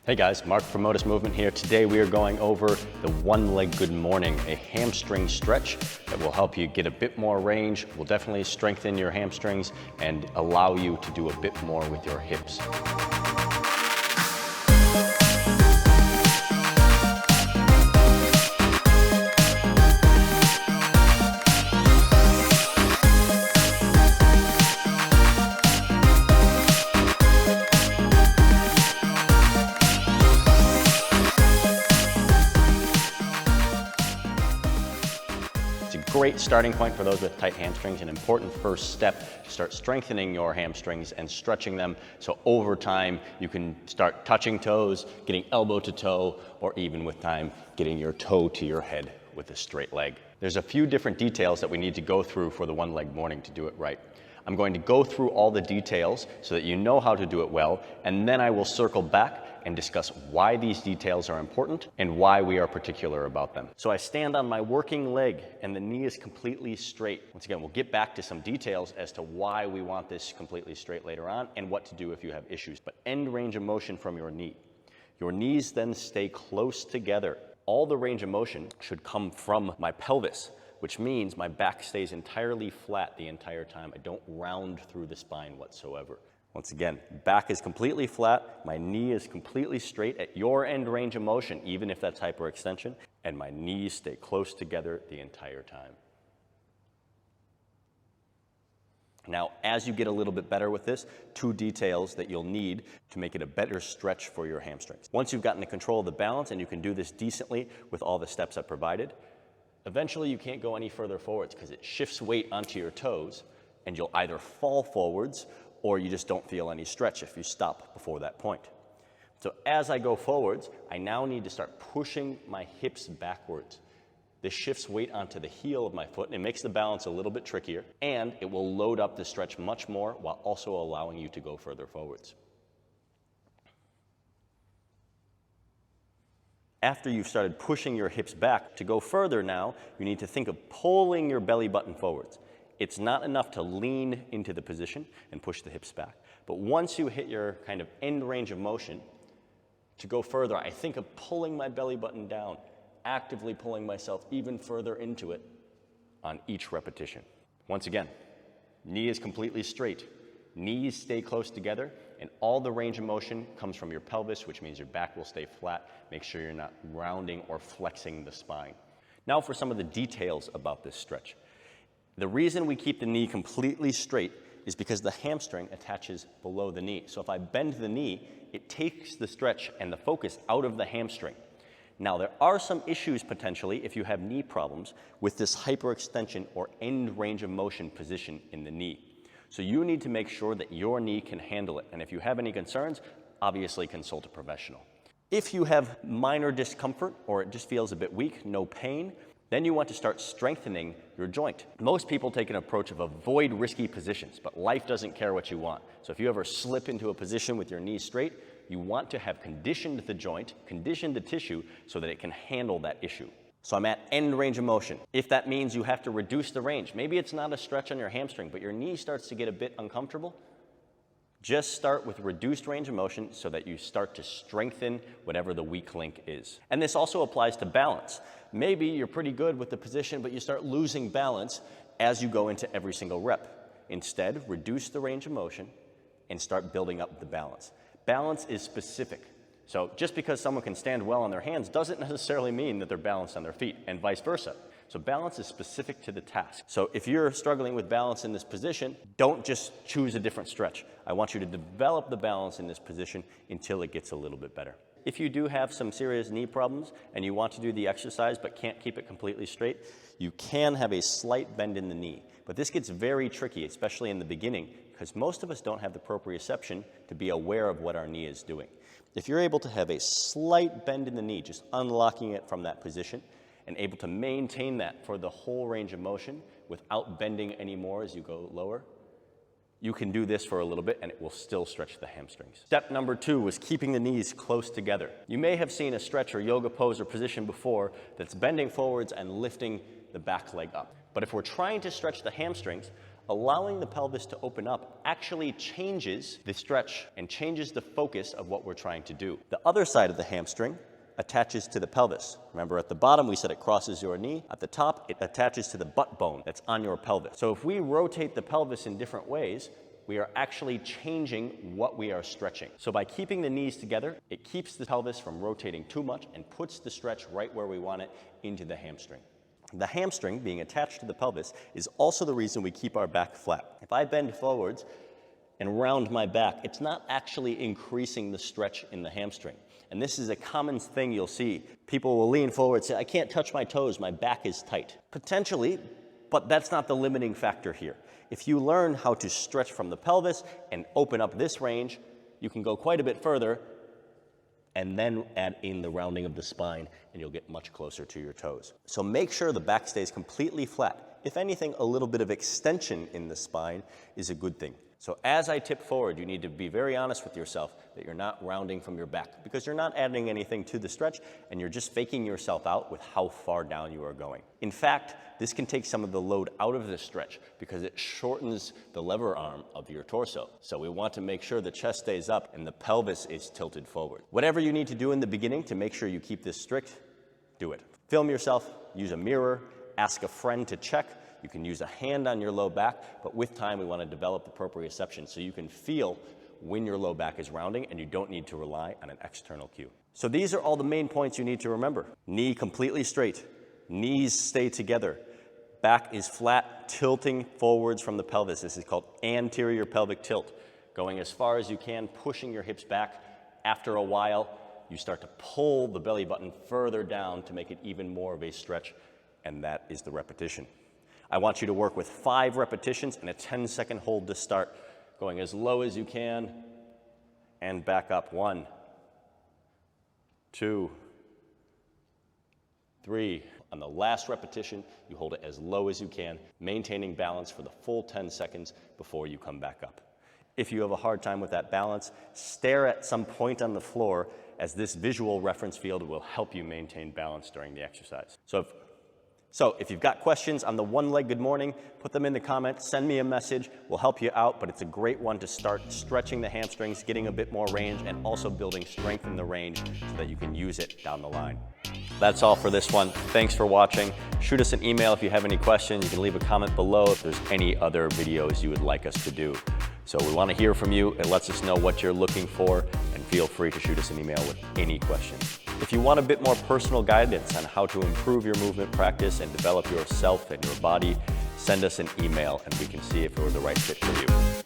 Hey guys, Mark from Modus Movement here. Today we are going over the one leg good morning, a hamstring stretch that will help you get a bit more range, will definitely strengthen your hamstrings and allow you to do a bit more with your hips. Great starting point for those with tight hamstrings, an important first step to start strengthening your hamstrings and stretching them so over time you can start touching toes, getting elbow to toe, or even with time getting your toe to your head with a straight leg. There's a few different details that we need to go through for the one leg morning to do it right. I'm going to go through all the details so that you know how to do it well, and then I will circle back and discuss why these details are important and why we are particular about them. So I stand on my working leg and the knee is completely straight. Once again, we'll get back to some details as to why we want this completely straight later on and what to do if you have issues. But end range of motion from your knee. Your knees then stay close together. All the range of motion should come from my pelvis, which means my back stays entirely flat the entire time. I don't round through the spine whatsoever. Once again, back is completely flat, my knee is completely straight at your end range of motion, even if that's hyperextension, and my knees stay close together the entire time. Now, as you get a little bit better with this, two details that you'll need to make it a better stretch for your hamstrings. Once you've gotten the control of the balance and you can do this decently with all the steps I provided, eventually you can't go any further forwards because it shifts weight onto your toes and you'll either fall forwards or you just don't feel any stretch if you stop before that point. So as I go forwards, I now need to start pushing my hips backwards. This shifts weight onto the heel of my foot and it makes the balance a little bit trickier, and it will load up the stretch much more while also allowing you to go further forwards. After you've started pushing your hips back, to go further now, you need to think of pulling your belly button forwards. It's not enough to lean into the position and push the hips back. But once you hit your kind of end range of motion, to go further, I think of pulling my belly button down, actively pulling myself even further into it on each repetition. Once again, knee is completely straight. Knees stay close together, and all the range of motion comes from your pelvis, which means your back will stay flat. Make sure you're not rounding or flexing the spine. Now for some of the details about this stretch. The reason we keep the knee completely straight is because the hamstring attaches below the knee. So if I bend the knee, it takes the stretch and the focus out of the hamstring. Now there are some issues potentially if you have knee problems with this hyperextension or end range of motion position in the knee. So you need to make sure that your knee can handle it. And if you have any concerns, obviously consult a professional. If you have minor discomfort or it just feels a bit weak, no pain, then you want to start strengthening your joint. Most people take an approach of avoid risky positions, but life doesn't care what you want. So if you ever slip into a position with your knees straight, you want to have conditioned the joint, conditioned the tissue so that it can handle that issue. So I'm at end range of motion. If that means you have to reduce the range, maybe it's not a stretch on your hamstring, but your knee starts to get a bit uncomfortable, just start with reduced range of motion so that you start to strengthen whatever the weak link is. And this also applies to balance. Maybe you're pretty good with the position, but you start losing balance as you go into every single rep. Instead, reduce the range of motion and start building up the balance. Balance is specific. So just because someone can stand well on their hands doesn't necessarily mean that they're balanced on their feet, and vice versa. So balance is specific to the task. So if you're struggling with balance in this position, don't just choose a different stretch. I want you to develop the balance in this position until it gets a little bit better. If you do have some serious knee problems and you want to do the exercise but can't keep it completely straight, you can have a slight bend in the knee. But this gets very tricky, especially in the beginning, because most of us don't have the proprioception to be aware of what our knee is doing. If you're able to have a slight bend in the knee, just unlocking it from that position, and able to maintain that for the whole range of motion without bending anymore as you go lower, you can do this for a little bit and it will still stretch the hamstrings. Step number 2 was keeping the knees close together. You may have seen a stretch or yoga pose or position before that's bending forwards and lifting the back leg up. But if we're trying to stretch the hamstrings, allowing the pelvis to open up actually changes the stretch and changes the focus of what we're trying to do. The other side of the hamstring attaches to the pelvis. Remember, at the bottom we said it crosses your knee. At the top, it attaches to the butt bone that's on your pelvis. So if we rotate the pelvis in different ways, we are actually changing what we are stretching. So by keeping the knees together, it keeps the pelvis from rotating too much and puts the stretch right where we want it into the hamstring. The hamstring, being attached to the pelvis, is also the reason we keep our back flat. If I bend forwards and round my back, it's not actually increasing the stretch in the hamstring. And this is a common thing you'll see. People will lean forward and say, I can't touch my toes, my back is tight. Potentially, but that's not the limiting factor here. If you learn how to stretch from the pelvis and open up this range, you can go quite a bit further and then add in the rounding of the spine and you'll get much closer to your toes. So make sure the back stays completely flat. If anything, a little bit of extension in the spine is a good thing. So as I tip forward, you need to be very honest with yourself that you're not rounding from your back because you're not adding anything to the stretch and you're just faking yourself out with how far down you are going. In fact, this can take some of the load out of the stretch because it shortens the lever arm of your torso. So we want to make sure the chest stays up and the pelvis is tilted forward. Whatever you need to do in the beginning to make sure you keep this strict, do it. Film yourself, use a mirror, ask a friend to check. You can use a hand on your low back, but with time we want to develop the proprioception so you can feel when your low back is rounding and you don't need to rely on an external cue. So these are all the main points you need to remember. Knee completely straight, knees stay together, back is flat, tilting forwards from the pelvis. This is called anterior pelvic tilt. Going as far as you can, pushing your hips back. After a while, you start to pull the belly button further down to make it even more of a stretch, and that is the repetition. I want you to work with 5 repetitions and a 10-second hold to start, going as low as you can and back up. 1, 2, 3. On the last repetition, you hold it as low as you can, maintaining balance for the full 10 seconds before you come back up. If you have a hard time with that balance, stare at some point on the floor as this visual reference field will help you maintain balance during the exercise. So if you've got questions on the one-legged morning, put them in the comments, send me a message, we'll help you out, but it's a great one to start stretching the hamstrings, getting a bit more range, and also building strength in the range so that you can use it down the line. That's all for this one. Thanks for watching. Shoot us an email if you have any questions. You can leave a comment below if there's any other videos you would like us to do. So we want to hear from you. It lets us know what you're looking for, and feel free to shoot us an email with any questions. If you want a bit more personal guidance on how to improve your movement practice and develop yourself and your body, send us an email and we can see if we're the right fit for you.